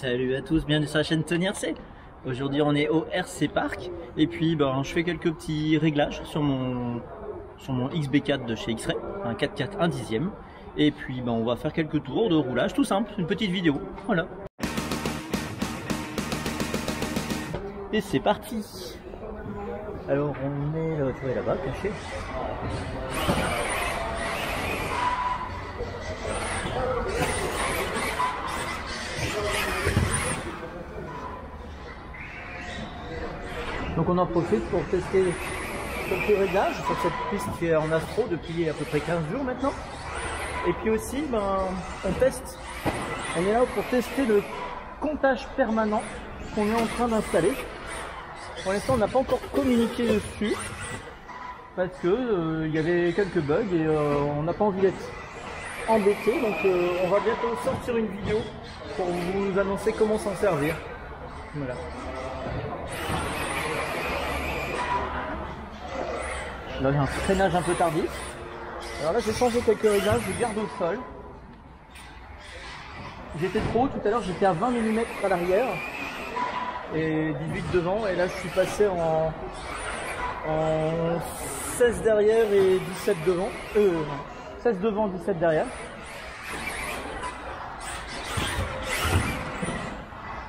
Salut à tous, bienvenue sur la chaîne Tony RC. Aujourd'hui on est au RC Park et puis je fais quelques petits réglages sur mon XB4 de chez X-Ray, un 4x4 1 dixième. Et puis on va faire quelques tours de roulage tout simple, une petite vidéo, voilà. Et c'est parti. Alors on est là-bas caché. Donc on en profite pour tester quelques réglages sur cette piste qui est en astro depuis à peu près 15 jours maintenant. Et puis aussi on teste, on est là pour tester le comptage permanent qu'on est en train d'installer. Pour l'instant on n'a pas encore communiqué dessus parce que il y avait quelques bugs et on n'a pas envie d'être embêté. Donc on va bientôt sortir une vidéo pour vous annoncer comment s'en servir. Voilà. Là, il y a un freinage un peu tardif. Alors là, j'ai changé quelques réglages, je garde au sol. J'étais trop haut tout à l'heure, j'étais à 20 mm à l'arrière et 18 devant. Et là, je suis passé en 16 derrière et 17 devant. 16 devant, 17 derrière.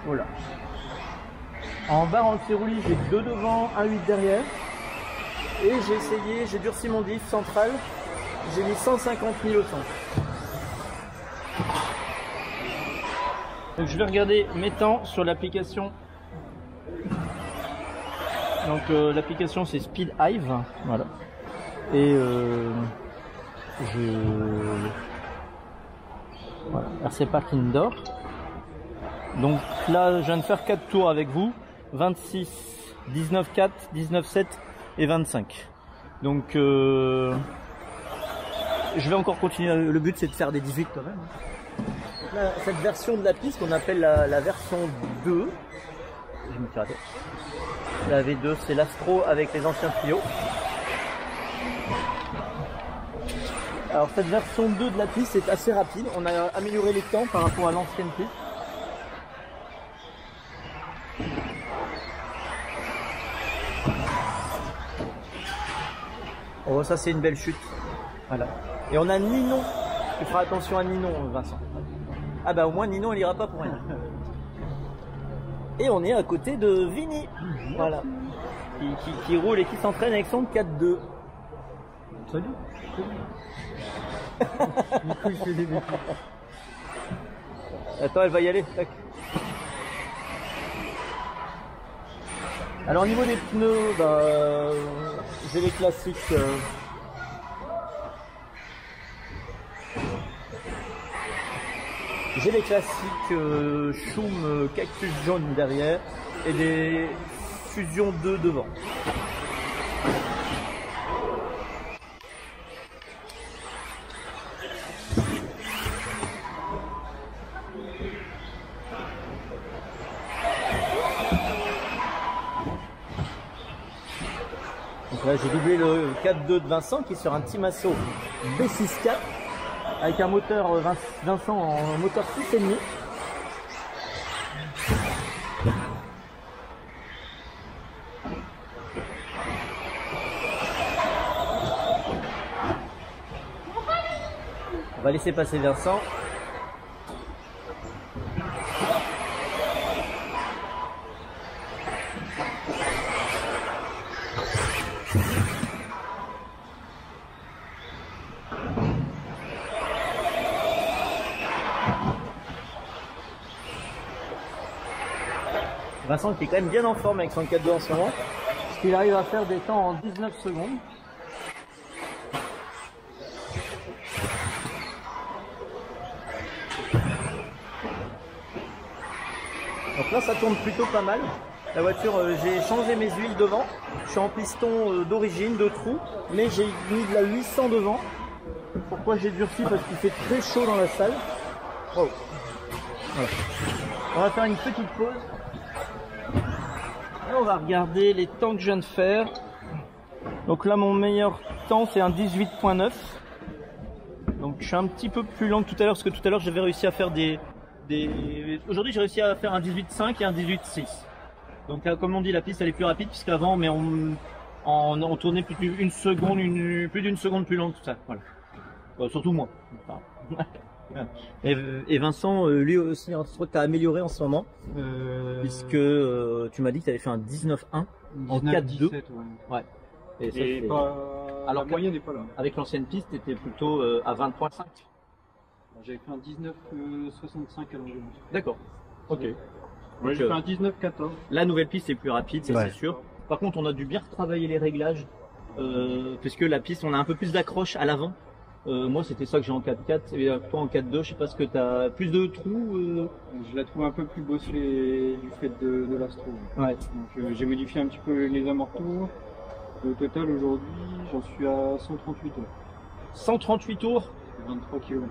Voilà. En barre anti-roulis, j'ai 2 devant, 1,8 derrière. Et j'ai durci mon diff central, j'ai mis 150 000 au centre. Donc je vais regarder mes temps sur l'application. Donc l'application c'est Speed Hive, voilà. Et voilà, RC Park Indoor. Donc là je viens de faire 4 tours avec vous, 26, 19,4, 19,7 et 25. Donc je vais encore continuer. Le but c'est de faire des 18 quand même. Là, cette version de la piste qu'on appelle la version 2, je me suis raté. La V2 c'est l'Astro avec les anciens tuyaux. Alors cette version 2 de la piste est assez rapide. On a amélioré les temps par rapport à l'ancienne piste. Oh, ça c'est une belle chute. Voilà. Et on a Ninon. Tu feras attention à Ninon, Vincent. Ah bah au moins Ninon elle ira pas pour rien. Et on est à côté de Vini. Voilà. Qui roule et qui s'entraîne avec son 4-2. Salut. Du coup, il fait des défis. Attends, elle va y aller. Tac. Alors au niveau des pneus, j'ai les classiques. J'ai les classiques Schum Cactus jaune derrière et des Fusion 2 devant. Donc là j'ai doublé le 4.2 de Vincent qui est sur un Timasso B64 avec un moteur Vincent en moteur 6,5. On va laisser passer Vincent. Vincent qui est quand même bien en forme avec son 4.2 en ce moment, parce qu'il arrive à faire des temps en 19 secondes. Donc là ça tourne plutôt pas mal. La voiture, j'ai changé mes huiles devant, je suis en piston d'origine, de trou, mais j'ai mis de la 800 devant. Pourquoi j'ai durci? Parce qu'il fait très chaud dans la salle. Oh. Voilà. On va faire une petite pause. Et on va regarder les temps que je viens de faire. Donc là mon meilleur temps c'est un 18.9. Donc je suis un petit peu plus lent que tout à l'heure, parce que tout à l'heure j'avais réussi à faire des Aujourd'hui, j'ai réussi à faire un 18.5 et un 18.6. Donc, comme on dit, la piste elle est plus rapide puisqu'avant, mais on tournait plus d'une seconde, plus d'une seconde plus lente, tout ça. Voilà. Surtout moi. Et Vincent, lui aussi, je crois que tu as amélioré en ce moment, puisque tu m'as dit que tu avais fait un 19.1 en 4.2. Ouais. Et ça, alors, la moyenne n'est pas là. Avec l'ancienne piste, tu étais plutôt à 20.5. J'avais fait un 19.65 à l'enjeu. D'accord. Ok. Ouais, j'ai fait un 19.14. La nouvelle piste est plus rapide, c'est sûr. Par contre, on a dû bien retravailler les réglages, puisque la piste, on a un peu plus d'accroche à l'avant. Moi, c'était ça que j'ai en 4.4 et toi en 4.2. Je sais pas ce que tu as plus de trous. Je la trouve un peu plus bosselée du fait de l'Astro. Ouais. Donc j'ai modifié un petit peu les amortos. Au total, aujourd'hui, j'en suis à 138 tours. 138 tours 23 km.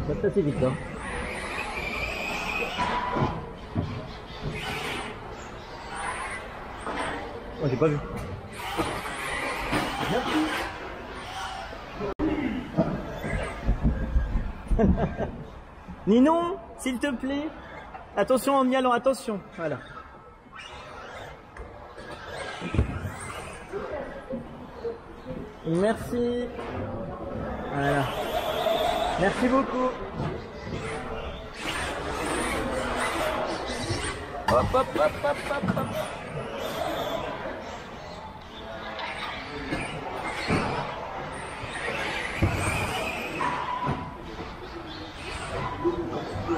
Ça passe assez vite, hein. Oh, j'ai pas vu. Ninon, s'il te plaît. Attention en y allant, attention. Voilà. Merci. Voilà. Merci beaucoup. Hop, hop, hop, hop, hop, hop.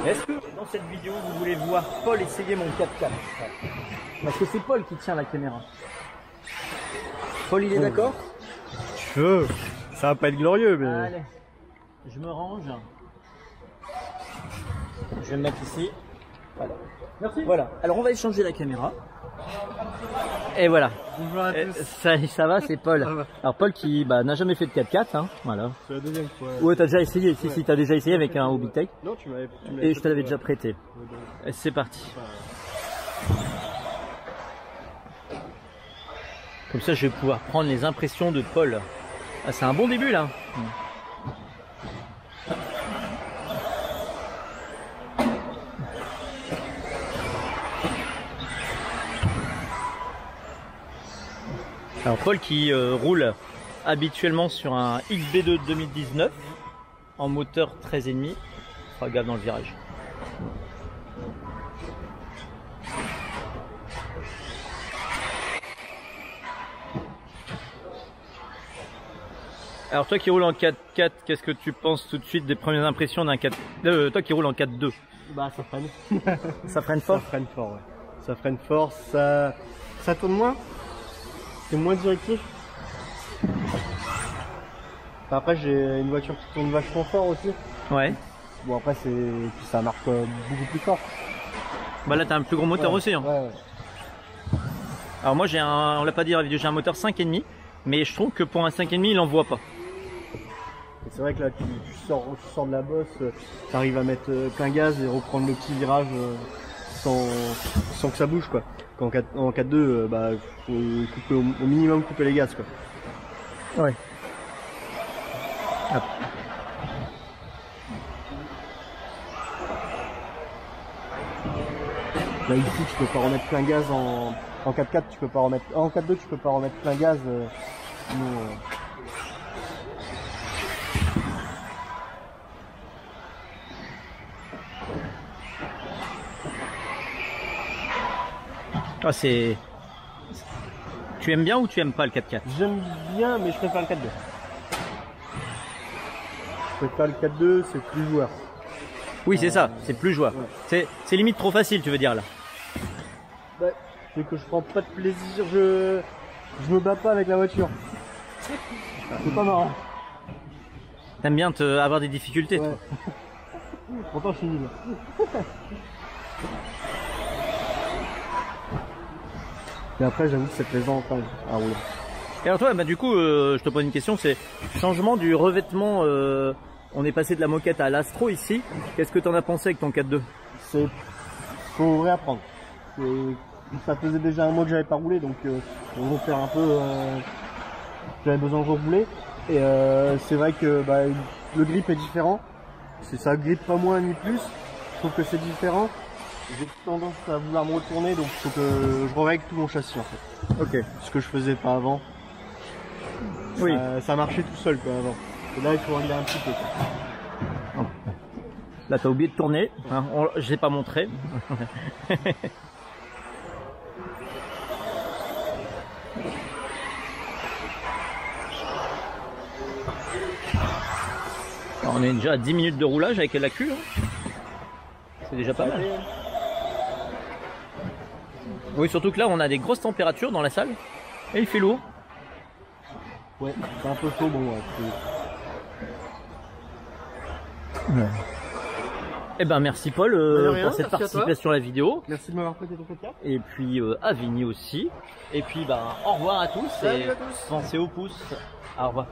Est-ce que dans cette vidéo vous voulez voir Paul essayer mon 4x4? Parce que c'est Paul qui tient la caméra. Paul, il est d'accord? Tu veux, ça va pas être glorieux, mais... Allez, je me range. Je vais me mettre ici. Voilà. Merci. Voilà. Alors on va échanger la caméra. Et voilà. Bonjour à tous. Ça va, c'est Paul. Alors Paul qui n'a jamais fait de 4x4, hein. Voilà. C'est la deuxième fois. Ouais, t'as déjà essayé. Si, si, t'as déjà essayé avec un Hobbytech. Non, tu m'avais. Et je te l'avais déjà prêté. Et c'est parti. Comme ça, je vais pouvoir prendre les impressions de Paul. Ah, c'est un bon début là. Alors Paul qui roule habituellement sur un XB2 2019 en moteur 13,5. Fera gaffe dans le virage. Alors toi qui roules en 4x4, qu'est-ce que tu penses tout de suite des premières impressions d'un 4... toi qui roules en 4.2? Bah ça freine. Ça freine fort? Ça freine fort, ouais. Ça freine fort, ça tourne moins. C'est moins directif. Après j'ai une voiture qui tourne vachement fort aussi. Ouais. Bon après ça marque beaucoup plus fort. Bah là t'as un plus gros moteur aussi. Hein. Ouais. Alors moi on l'a pas dit à la vidéo, j'ai un moteur 5,5. Mais je trouve que pour un 5,5 il en voit pas. C'est vrai que là tu sors de la bosse, tu arrives à mettre plein gaz et reprendre le petit virage sans que ça bouge quoi. En 4.2 bah faut couper au minimum couper les gaz quoi. Ouais. Hop. Là ici tu peux pas remettre plein gaz en 4x4 tu peux pas remettre. En 4.2 tu peux pas remettre plein gaz. Ah, c'est... Tu aimes bien ou tu aimes pas le 4x4? J'aime bien mais je préfère le 4.2. Je préfère le 4.2, c'est plus joueur. Oui c'est ça, c'est plus joueur. Ouais. C'est limite trop facile tu veux dire là. Bah, c'est que je prends pas de plaisir, je me bats pas avec la voiture. C'est pas marrant. T'aimes bien avoir des difficultés toi. Pourtant je suis nul. Et après j'avoue que c'est plaisant à rouler. Et alors toi, bah, du coup, je te pose une question, c'est changement du revêtement, on est passé de la moquette à l'Astro ici. Qu'est-ce que tu en as pensé avec ton 4.2? C'est faut réapprendre. Ça faisait déjà un mois que j'avais pas roulé, donc on va faire un peu. J'avais besoin de rouler. Et c'est vrai que bah, le grip est différent. Ça grippe pas moins ni plus. Je trouve que c'est différent. J'ai tendance à vouloir me retourner, donc il faut que je règle tout mon châssis en fait. Ok. Ce que je faisais pas avant. Oui. Ça marchait tout seul quoi avant. Et là il faut régler un petit peu. Quoi. Là t'as oublié de tourner, hein, j'ai pas montré. Alors, on est déjà à 10 minutes de roulage avec la Q. Hein. C'est déjà pas mal. Oui, surtout que là on a des grosses températures dans la salle et il fait lourd. Ouais, c'est un peu chaud, bon ouais. Ouais. Eh ben merci Paul pour cette participation à la vidéo. Merci de m'avoir prêté ton podcast. Et puis à Vigny aussi. Et puis ben au revoir à tous. Salut et à tous. Pensez au pouce. Au revoir.